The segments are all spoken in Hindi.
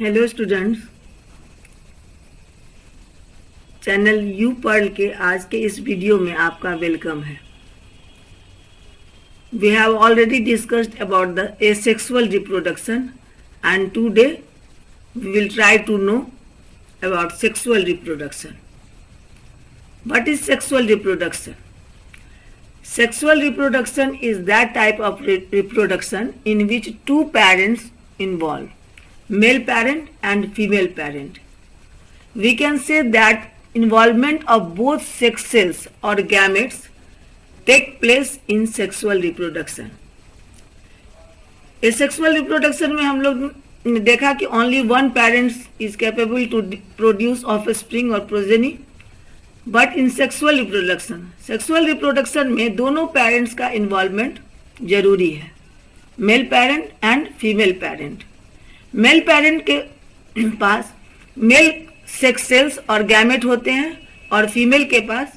Hello students, channel U Pearl के आज के इस वीडियो में आपका वेलकम है। We have already discussed about the asexual reproduction and today we will try to know about sexual reproduction. What is sexual reproduction? Sexual reproduction is that type of reproduction in which two parents involved, male parent and female parent. We can say that involvement of both sex cells or gametes take place in sexual reproduction. Asexual reproduction में हम लोग ने देखा कि only one parent is capable to produce offspring or progeny. But in sexual reproduction में दोनों पेरेंट्स का इन्वॉल्वमेंट जरूरी है, male parent and female parent. Male parent के पास मेल सेक्स सेल्स और गैमेट होते हैं और फीमेल के पास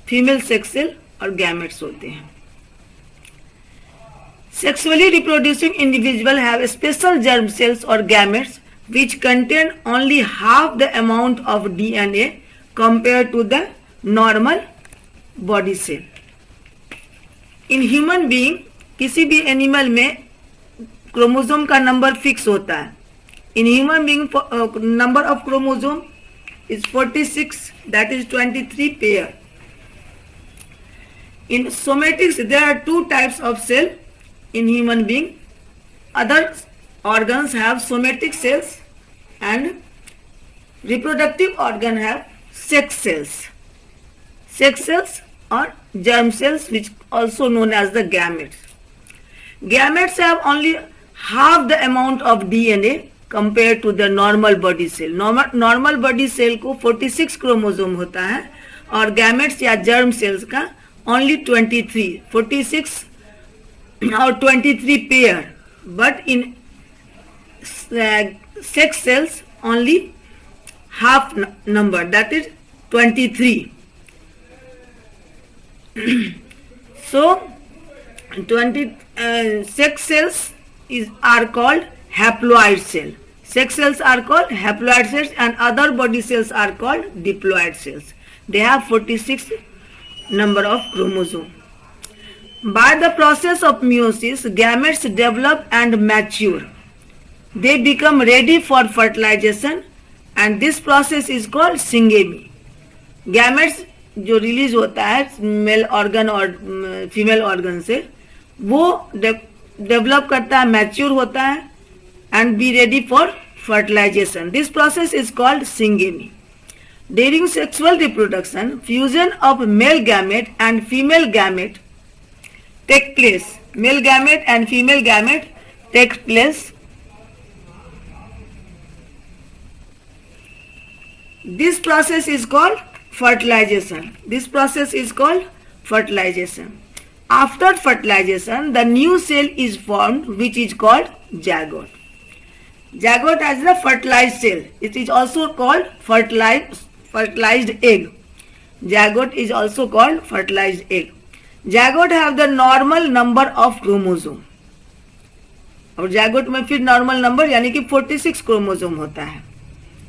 फीमेल सेक्स सेल और गैमेट्स होते हैं। Sexually reproducing individual have special germ cells और gametes which contain only half the amount of DNA compare to the normal body cell. In human being किसी भी एनिमल में क्रोमोसोम का नंबर फिक्स होता है। In human being number of chromosome is 46, that is 23 pair. In somatics there are two types of cell in human being. Other organs have somatic cells and reproductive organ have sex cells or germ cells, which also known as the gametes. Gametes have only half the amount of DNA compared to the normal body cell. Normal body cell को 46 क्रोमोसोम होता है और gametes या germ cells का only 23, 46 और 23 pair, but in sex cells only half number, that is 23. So sex cells are called haploid cell. Sex cells are called haploid cells and other body cells are called diploid cells. They have 46 number of chromosome. By the process of meiosis, gametes develop and mature. They become ready for fertilization and this process is called syngamy. Gametes जो रिलीज होता है मेल ऑर्गन और फीमेल ऑर्गन से, वो डेवलप करता है, मैच्योर होता है and be ready for fertilisation. This process is called syngamy. During sexual reproduction, fusion of male gamete and female gamete take place. Male gamete and female gamete take place. This process is called fertilization. This process is called fertilization. After fertilization, the new cell is formed, which is called zygote. Zygote is the fertilized cell. It is also called fertilized egg. Zygote is also called fertilized egg. Zygote have the normal number of chromosome. और zygote में फिर नॉर्मल नंबर यानी कि 46 क्रोमोसोम होता है।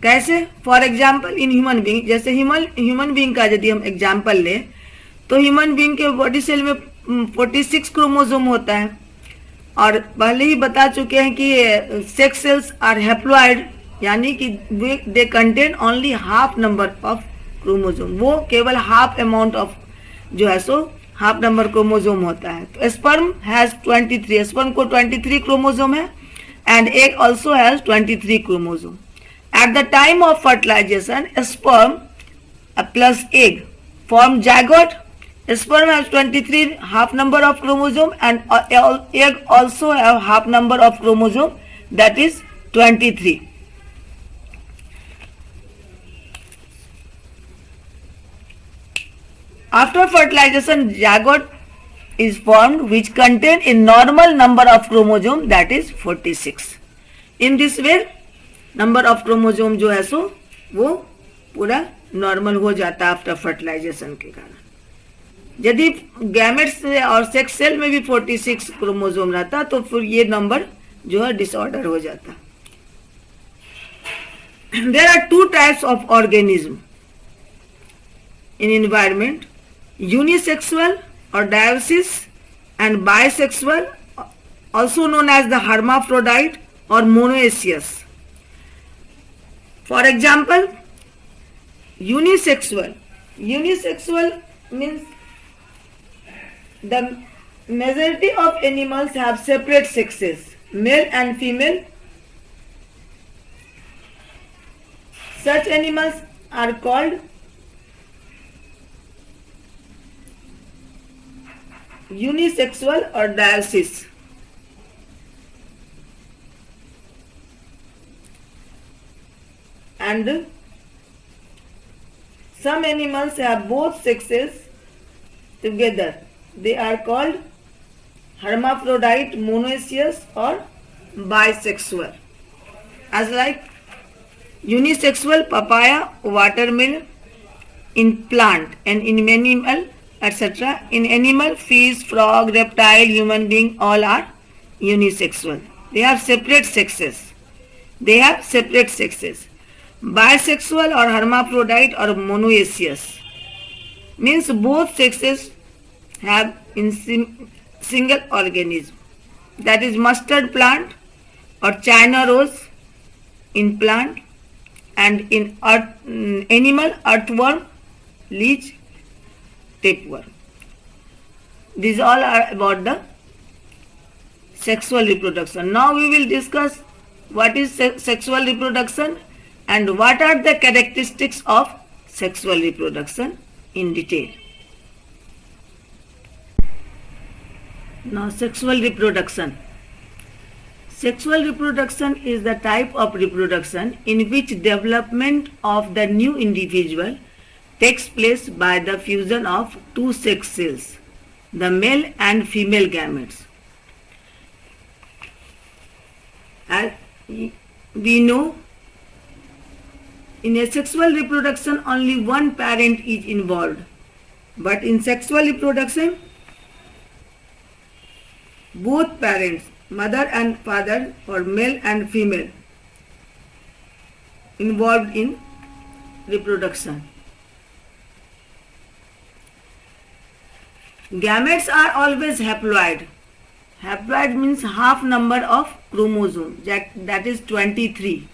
कैसे? For example in human being, जैसे ह्यूमन बीइंग का यदि हम एग्जाम्पल लें तो ह्यूमन बीइंग के बॉडी सेल में 46 क्रोमोसोम होता है और पहले ही बता चुके हैं कि सेक्स सेल्स आर हैप्लॉइड, यानी कि they contain only half number of chromosome. वो केवल हाफ अमाउंट ऑफ जो है सो हाफ नंबर क्रोमोसोम होता है। तो स्पर्म हैज 23, स्पर्म को 23 क्रोमोसोम है and egg also has 23 chromosome. At the time of fertilization, sperm plus egg form zygote. Sperm has 23 half number of chromosome and egg also have half number of chromosome, that is 23. After fertilization, zygote is formed which contain a normal number of chromosome, that is 46. In this way number of chromosome जो है सो वो पूरा नॉर्मल हो जाता है आफ्टर फर्टिलाइजेशन के कारण। यदि गैमेट्स और सेक्स सेल में भी 46 क्रोमोसोम रहता तो फिर ये नंबर जो है डिसऑर्डर हो जाता। there are two types of organism in environment: unisexual or dioecious, and bisexual, also known as the hermaphrodite or monoecious. For example, unisexual. Unisexual means the majority of animals have separate sexes, male and female. Such animals are called unisexual or dioecious. And some animals have both sexes together. They are called hermaphrodite, monoecious or bisexual. As like unisexual, papaya, watermelon in plant and in animal, etc. In animal, fish, frog, reptile, human being, all are unisexual. They have separate sexes. Bisexual or hermaphrodite or monoecious means both sexes have in single organism. That is mustard plant or China rose in plant, and in animal, earthworm, leech, tapeworm. These all are about the sexual reproduction. Now we will discuss what is sexual reproduction and what are the characteristics of sexual reproduction in detail. Now, sexual reproduction. Sexual reproduction is the type of reproduction in which development of the new individual takes place by the fusion of two sex cells, the male and female gametes. As we know, in a sexual reproduction only one parent is involved, but in sexual reproduction both parents, mother and father, or male and female, involved in reproduction. Gametes are always haploid. Haploid means half number of chromosomes, that is 23.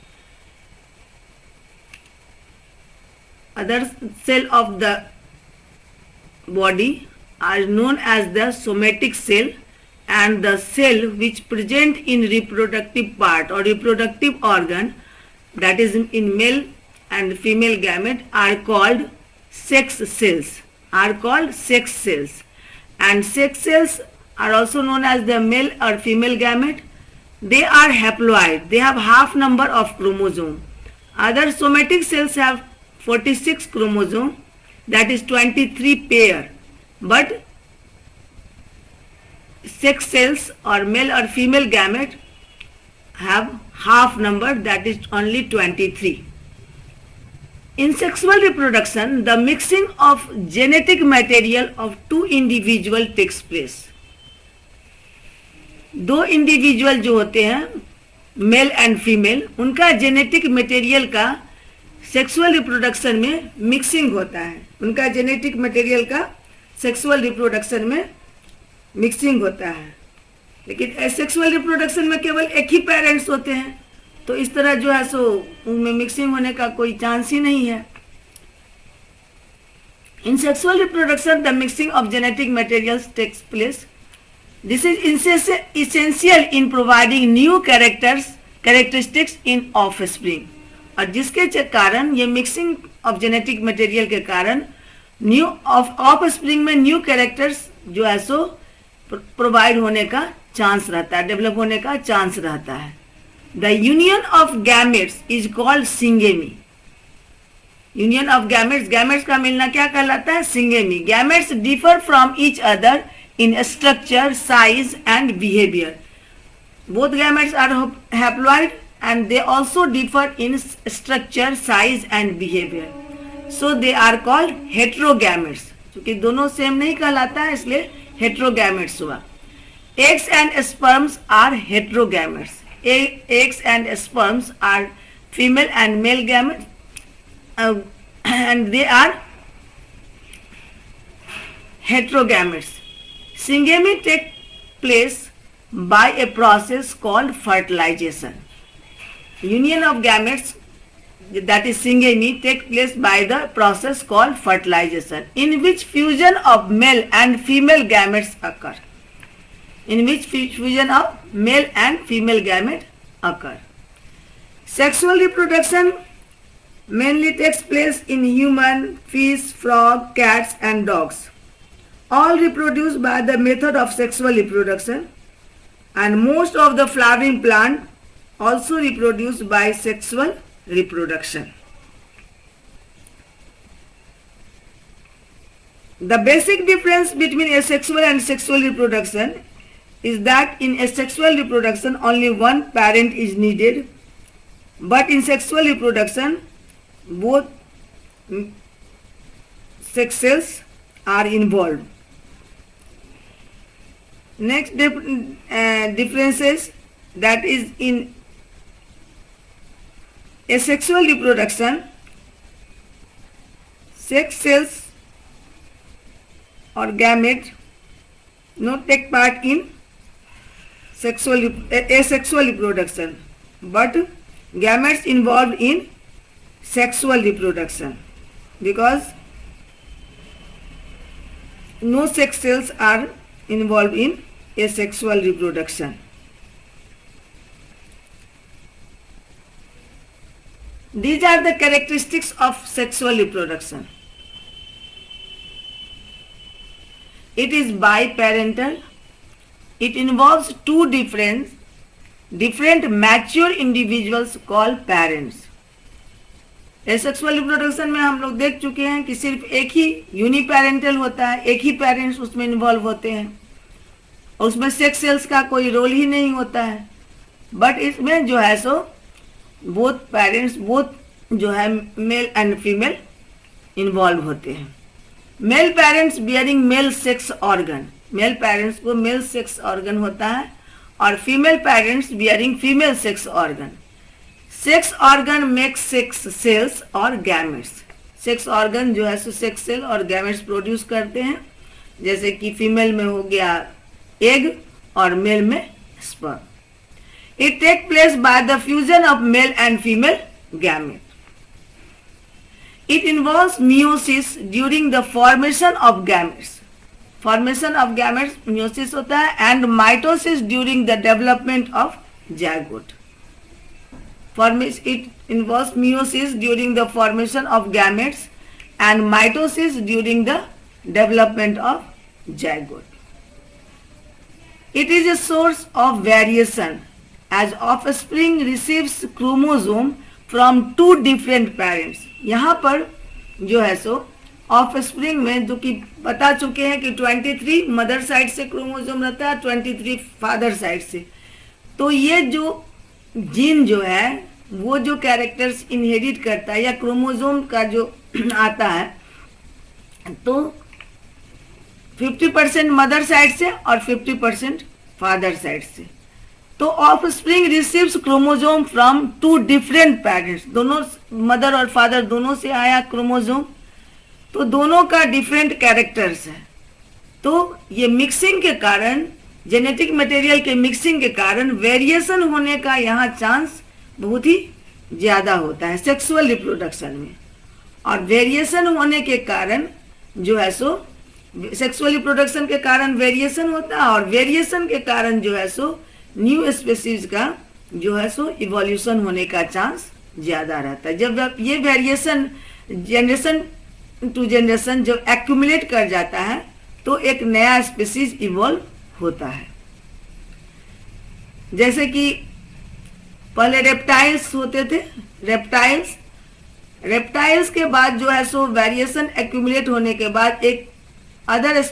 Other cell of the body are known as the somatic cell, and the cell which present in reproductive part or reproductive organ, that is in male and female gamete, are called sex cells. And sex cells are also known as the male or female gamete. They are haploid. They have half number of chromosome. Other somatic cells have 46 chromosome, that is 23 pair. But sex cells or male or female gamete have half number, that is only 23. In sexual reproduction, the mixing of genetic material of two individual takes place. दो इंडिविजुअल जो होते हैं मेल एंड फीमेल, उनका जेनेटिक मटेरियल का सेक्सुअल रिप्रोडक्शन में मिक्सिंग होता है. उनका जेनेटिक मटेरियल का सेक्सुअल रिप्रोडक्शन में मिक्सिंग होता है. लेकिन एसेक्सुअल रिप्रोडक्शन में केवल एक ही पेरेंट्स होते हैं, तो इस तरह जो है सो उनमें मिक्सिंग होने का कोई चांस ही नहीं है. In sexual reproduction the mixing of genetic materials takes place. This is essential in providing new characteristics in offspring. और जिसके कारण ये मिक्सिंग ऑफ जेनेटिक मटेरियल के कारण न्यू ऑफस्प्रिंग में न्यू कैरेक्टर्स जो है सो प्रोवाइड होने का चांस रहता है, डेवलप होने का चांस रहता है. The union of gametes is called syngamy. Union of gametes का मिलना क्या कहलाता है? Syngamy. Gametes differ from each other in structure, size and behavior. Both gametes are haploid and they also differ in structure, size and behavior. So they are called heterogametes. क्योंकि दोनों सेम नहीं कहलाता है इसलिए heterogametes हुआ. Eggs and sperms are heterogametes. Eggs and sperms are female and male gametes, and they are heterogametes. Syngamy takes place by a process called fertilization. Union of gametes, that is syngamy, takes place by the process called fertilization, in which fusion of male and female gametes occur. In which fusion of male and female gametes occur. Sexual reproduction mainly takes place in human, fish, frog, cats and dogs. All reproduce by the method of sexual reproduction, and most of the flowering plant also reproduce by sexual reproduction. The basic difference between asexual and sexual reproduction is that in asexual reproduction only one parent is needed, but in sexual reproduction both sex cells are involved. Next differences, that is in asexual reproduction, sex cells or gamete not take part in asexual reproduction, but gametes involved in sexual reproduction, because no sex cells are involved in asexual reproduction. These are the characteristics of sexual reproduction. It is biparental. It involves two different mature individuals called parents. Asexual reproduction में हम लोग देख चुके हैं कि सिर्फ एक ही यूनिपेरेंटल होता है, एक ही पेरेंट्स उसमें इन्वॉल्व होते हैं, और उसमें सेक्स सेल्स का कोई रोल ही नहीं होता है. बट इसमें जो है सो बोथ पेरेंट्स, बोथ जो है मेल एंड फीमेल इन्वॉल्व होते हैं. Male parents bearing male sex organ, male parents को मेल सेक्स ऑर्गन होता है, और female parents bearing female sex organ. Sex organ makes sex cells और गैमेट्स. सेक्स ऑर्गन जो है सो सेक्स सेल और गैमेट्स प्रोड्यूस करते हैं, जैसे कि फीमेल में हो गया एग और मेल में sperm. It take place by the fusion of male and female gamete. It involves meiosis during the formation of gametes. Formation of gametes meiosis होता है, and mitosis during the development of zygote. It involves meiosis during the formation of gametes and mitosis during the development of zygote. It is a source of variation as offspring receives chromosome from two different parents. यहाँ पर जो है सो ऑफस्प्रिंग में, जो कि बता चुके हैं कि 23 मदर साइड से क्रोमोसोम रहता है, 23 फादर साइड से. तो ये जो जीन जो है वो जो कैरेक्टर्स इनहेरिट करता है या क्रोमोसोम का जो आता है, तो 50% मदर साइड से और 50% फादर साइड से. तो offspring receives chromosome from two different parents. दोनों मदर और फादर दोनों से आया क्रोमोसोम, तो दोनों का डिफरेंट कैरेक्टर्स है. तो ये मिक्सिंग के कारण, जेनेटिक मटेरियल के मिक्सिंग के कारण वेरिएशन होने का यहाँ चांस बहुत ही ज़्यादा होता है सेक्सुअल रिप्रोडक्शन में. और वेरिएशन होने के कारण जो है सो सेक्सुअल रिप्रोडक्शन के कारण वेरिएशन होता है, और वेरिएशन के कारण जो है सो न्यू स्पीसीज का जो है सो इवोल्यूशन होने का चांस ज़्यादा रहता है. जब ये वेरिएशन जनरेशन टू जनरेशन जब एक्यूमुलेट कर जाता है तो एक नया स्पीसीज इवॉल्व होता है. जैसे कि पहले रेप्टाइल्स होते थे, रेप्टाइल्स के बाद जो है सो वेरिएशन एक्यूमुलेट होने के बाद एक अदर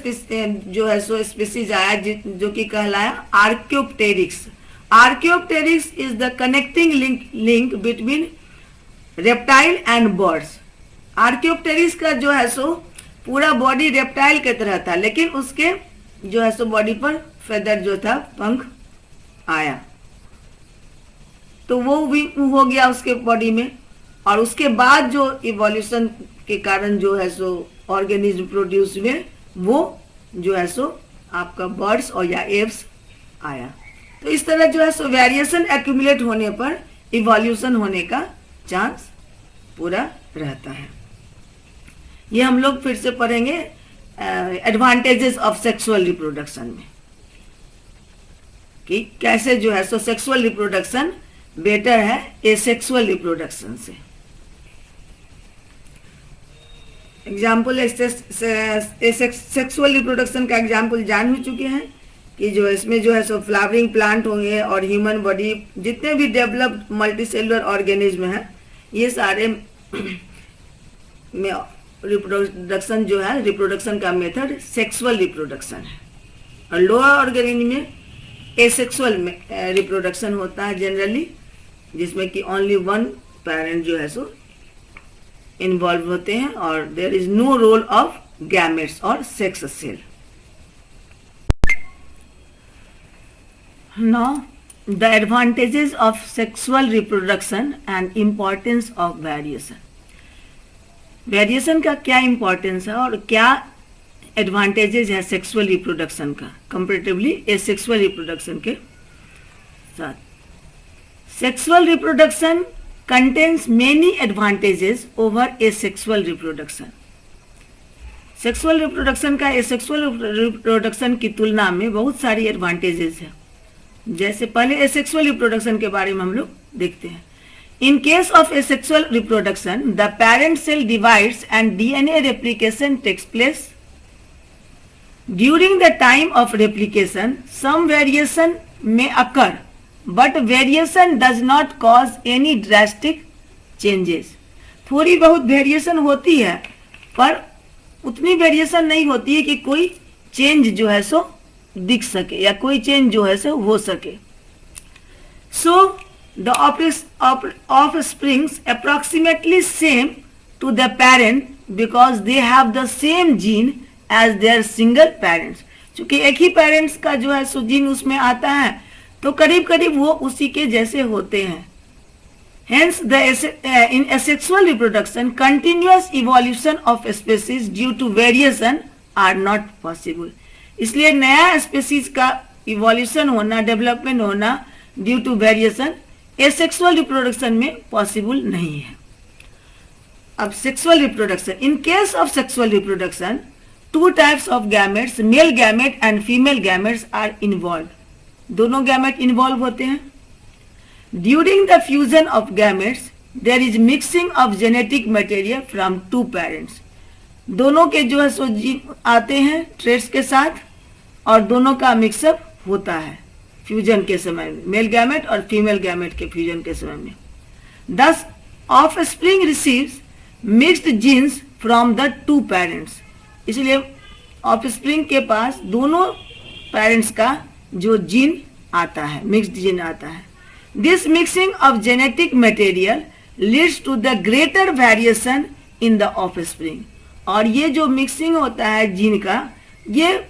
जो है सो स्पीसीज आया जो कि कहलाया Archaeopteryx. Archaeopteryx is the connecting link between reptile and birds. Archaeopteryx का जो है सो पूरा बॉडी रेप्टाइल की तरह था, लेकिन उसके जो है सो बॉडी पर फेदर जो था, पंख आया. तो वो भी हो गया उसके बॉडी में, और उसके बाद जो इवोल्यूशन के कारण जो है सो ऑर्गेनिज्म प्रोड्यूस हुए, वो जो है सो आपका बर्ड्स और या एव्स आया। तो इस तरह जो है सो वेरिएशन एक्यूमुलेट होने पर इवोल्यूशन होने का चांस पूरा रहता है। ये हम लोग फिर से पढ़ेंगे एडवांटेजेस ऑफ सेक्सुअल रिप्रोडक्शन में, कि कैसे जो है सो सेक्सुअल रिप्रोडक्शन बेटर है एसेक्सुअल रिप्रोडक्शन से। एग्जाम्पल सेक्सुअल रिप्रोडक्शन का एग्जाम्पल जान हो चुके हैं कि जो इसमें जो है सो फ्लावरिंग प्लांट होंगे और ह्यूमन बॉडी, जितने भी डेवलप्ड मल्टीसेलुलर ऑर्गेनिज्म है, ये सारे में रिप्रोडक्शन जो है, रिप्रोडक्शन का मेथड सेक्सुअल रिप्रोडक्शन है। और लोअर ऑर्गेनिज्म में एसेक्सुअल में रिप्रोडक्शन होता है जनरली, जिसमें कि ओनली वन पेरेंट जो है सो इन्वॉल्व होते हैं और there is no role of gametes और sex cell. Now the advantages of sexual reproduction and importance of variation. Variation का क्या इम्पोर्टेंस है और क्या एडवांटेजेस है सेक्सुअल रिप्रोडक्शन का कंपैरेटिवली एसेक्सुअल रिप्रोडक्शन के साथ। Sexual reproduction contains many advantages over asexual reproduction. Sexual reproduction का एसेक्सुअल रिप्रोडक्शन की तुलना में बहुत सारी एडवांटेजेस है। जैसे पहले एसेक्सुअल रिप्रोडक्शन के बारे में हम लोग देखते हैं। In case of asexual reproduction the parent cell divides and DNA replication takes place. During the time of replication some variation में occur but variation does not cause any drastic changes. थोड़ी बहुत वेरिएशन होती है पर उतनी वेरिएशन नहीं होती है कि कोई चेंज जो है सो दिख सके या कोई चेंज जो है सो हो सके। So the offsprings approximately same to the parent because they have the same gene as their single parents. चूंकि एक ही पेरेंट्स का जो है सो जीन उसमें आता है तो करीब करीब वो उसी के जैसे होते हैं। Hence, in asexual reproduction, continuous evolution of species due to variation are not possible. इसलिए नया स्पेसीज का इवोल्यूशन होना, डेवलपमेंट होना due to variation asexual reproduction में पॉसिबल नहीं है। अब sexual reproduction, in case of sexual reproduction two types of gametes, male gamete and female gametes are involve. दोनों गैमेट इन्वॉल्व होते हैं। During the fusion of gametes there is mixing of genetic material from two parents. दोनों के जो है सो जीन आते हैं ट्रेट्स के साथ और दोनों का मिक्सअप होता है फ्यूजन के समय में, मेल गैमेट और फीमेल गैमेट के फ्यूजन के समय में। Thus offspring receives mixed genes from the two parents. इसलिए ऑफस्प्रिंग के पास दोनों पेरेंट्स का जो जीन आता है, मिक्स्ड जीन आता है। This mixing of genetic material leads to the greater variation in the offspring. और ये जो मिक्सिंग होता है जीन का, ये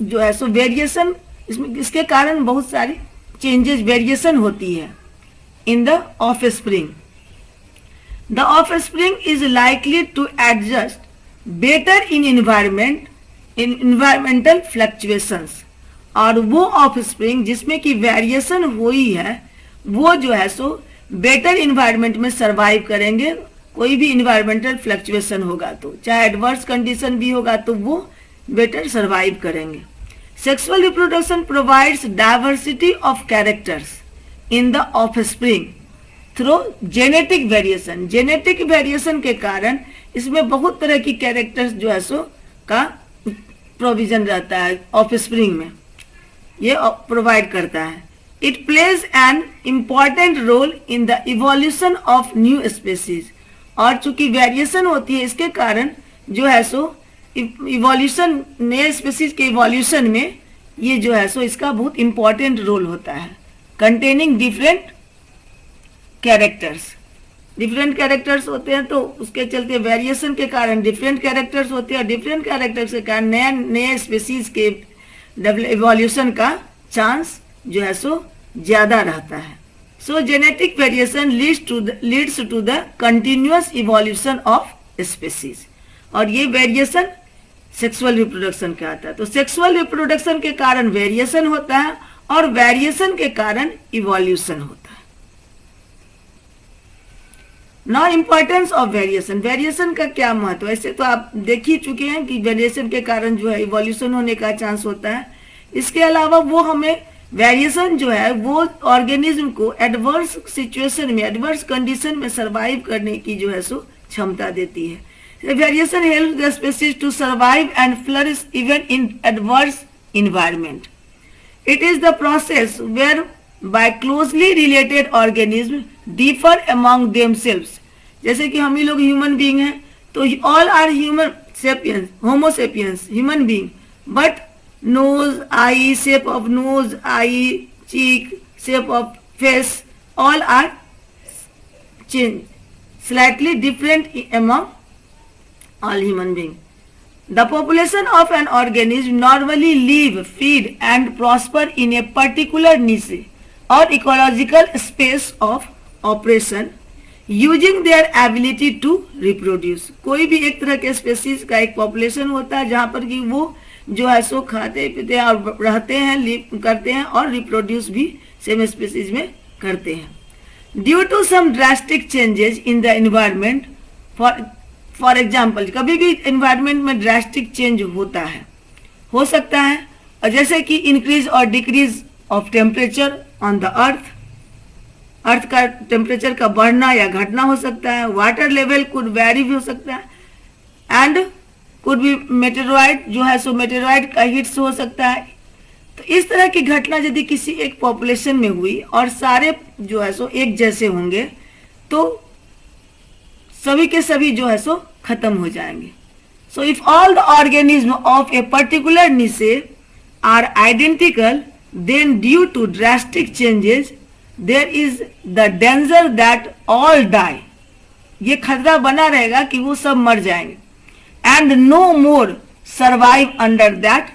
जो है सो वेरिएशन, इसके कारण बहुत सारी चेंजेस, वेरिएशन होती है in the offspring. The offspring is likely to adjust better in environmental fluctuations. और वो ऑफस्प्रिंग जिसमें कि वेरिएशन हुई है वो जो है सो बेटर इन्वायरमेंट में सरवाइव करेंगे। कोई भी इन्वायरमेंटल फ्लक्चुएशन होगा तो, चाहे एडवर्स कंडीशन भी होगा तो वो बेटर सरवाइव करेंगे। Sexual reproduction provides diversity of characters in the offspring through genetic variation. Genetic variation के कारण इसमें बहुत तरह की कैरेक्टर्स जो है सो का प्रोविजन रहता है ऑफस्प्रिंग में, ये प्रोवाइड करता है। It plays an important role in the evolution of new species. और चूंकि वेरिएशन होती है इसके कारण जो है सो इवोल्यूशन, नए स्पेसीज के इवोल्यूशन में ये जो है सो इसका बहुत इंपॉर्टेंट रोल होता है। Containing different characters, different characters होते हैं तो उसके चलते वेरिएशन के कारण डिफरेंट कैरेक्टर्स होते हैं और डिफरेंट कैरेक्टर्स के कारण नए नए स्पेसीज के इवोल्यूशन का चांस जो है सो ज्यादा रहता है। So genetic variation leads to the continuous evolution of species. और ये वेरिएशन सेक्सुअल रिप्रोडक्शन का आता है. तो सेक्सुअल रिप्रोडक्शन के कारण वेरिएशन होता है और वेरिएशन के कारण इवोल्यूशन होता है. Now importance of variation. Variation का क्या महत्व है? ऐसे तो आप देख ही चुके हैं कि वेरिएशन के कारण जो है इवोल्यूशन होने का चांस होता है. इसके अलावा वो हमें वेरिएशन जो है वो ऑर्गेनिज्म को एडवर्स सिचुएशन में, एडवर्स कंडीशन में सरवाइव करने की जो है सो क्षमता देती है. Variation helps the species to survive and flourish even in adverse environment. It is the process whereby closely related organism differ among themselves. जैसे कि हम ही लोग ह्यूमन बीइंग हैं, तो all are human sapiens, homo sapiens, human being, but nose, eye, shape of nose, eye, cheek, shape of face, all are changed, slightly different among all human beings. The population of an organism normally live, feed and prosper in a particular niche or ecological space of operation using their ability to reproduce. कोई भी एक तरह के स्पेसीज का एक पॉपुलेशन होता है जहाँ पर कि वो जो है सो खाते पीते हैं और रहते हैं, लिव करते हैं और रिप्रोड्यूस भी सेम स्पीसीज में करते हैं. Due to some drastic changes in the environment, for example कभी भी इन्वायरमेंट में ड्रास्टिक चेंज होता है, हो सकता है, और जैसे कि इंक्रीज और decrease of temperature on the earth का टेम्परेचर का बढ़ना या घटना हो सकता है. वाटर लेवल कुड वेरी भी हो सकता है एंड कुड भी मेटेरॉइड जो है सो मेटेरॉइड का हिट्स हो सकता है. तो इस तरह की घटना यदि किसी एक पॉपुलेशन में हुई और सारे जो है सो एक जैसे होंगे तो सभी के सभी जो है सो खत्म हो जाएंगे. So if all the organism of a particular niche are identical, then due to drastic changes there is the danger that all die. ये खतरा बना रहेगा कि वो सब मर जाएंगे. And no more survive under that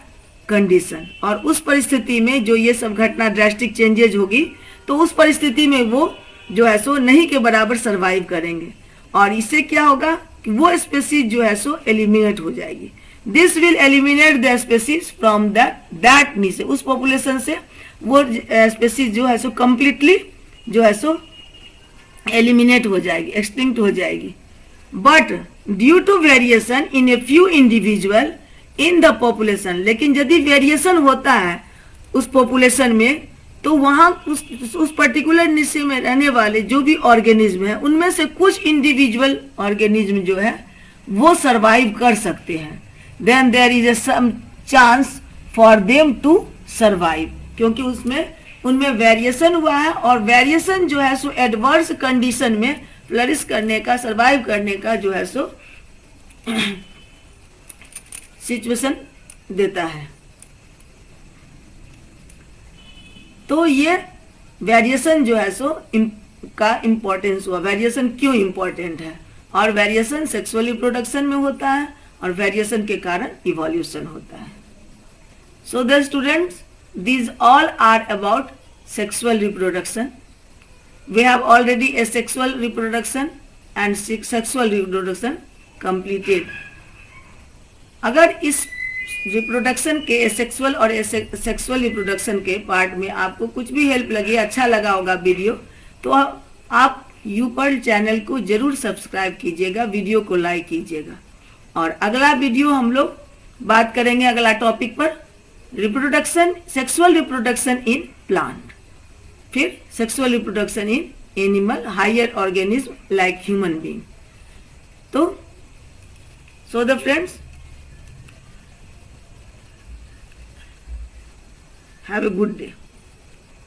condition. और उस परिस्थिति में जो ये सब घटना ड्रास्टिक चेंजेज होगी तो उस परिस्थिति में वो जो है सो नहीं के बराबर सर्वाइव करेंगे और इससे क्या होगा कि वो स्पेसीज जो है सो एलिमिनेट हो जाएगी. This will eliminate the species from that नीचे. उस पॉपुलेशन से वो स्पेसीज जो है सो कंप्लीटली जो है सो एलिमिनेट हो जाएगी, एक्सटिंक्ट हो जाएगी. But due to variation in a few individual in the population, लेकिन यदि वेरिएशन होता है उस पॉपुलेशन में तो वहाँ उस पर्टिकुलर निशे में रहने वाले जो भी ऑर्गेनिज्म है उनमें से कुछ इंडिविजुअल ऑर्गेनिज्म जो है वो सरवाइव कर सकते हैं. Then there is some chance for them to survive, क्योंकि उनमें वेरिएशन हुआ है और वेरिएशन जो है सो एडवर्स कंडीशन में फ्लरिश करने का, सरवाइव करने का जो है सो सिचुएशन देता है. तो ये वेरिएशन जो है सो का इम्पोर्टेंस हुआ. वेरिएशन क्यों इम्पोर्टेंट है? और वेरिएशन सेक्सुअल रिप्रोडक्शन में होता है और वेरिएशन के कारण इवोल्यूशन होता है. So the students, these all are about sexual reproduction. We have already a sexual reproduction and sexual reproduction completed. अगर इस रिप्रोडक्शन के सेक्सुअल और सेक्सुअल रिप्रोडक्शन के पार्ट में आपको कुछ भी हेल्प लगी, अच्छा लगा होगा वीडियो, तो आप यूपर्ल चैनल को जरूर सब्सक्राइब कीजिएगा, वीडियो को लाइक कीजिएगा. और अगला वीडियो हम लोग बात करेंगे अगला टॉपिक पर, reproduction, sexual reproduction in plant, फिर sexual reproduction in animal, higher organism like human being. तो so the friends, have a good day.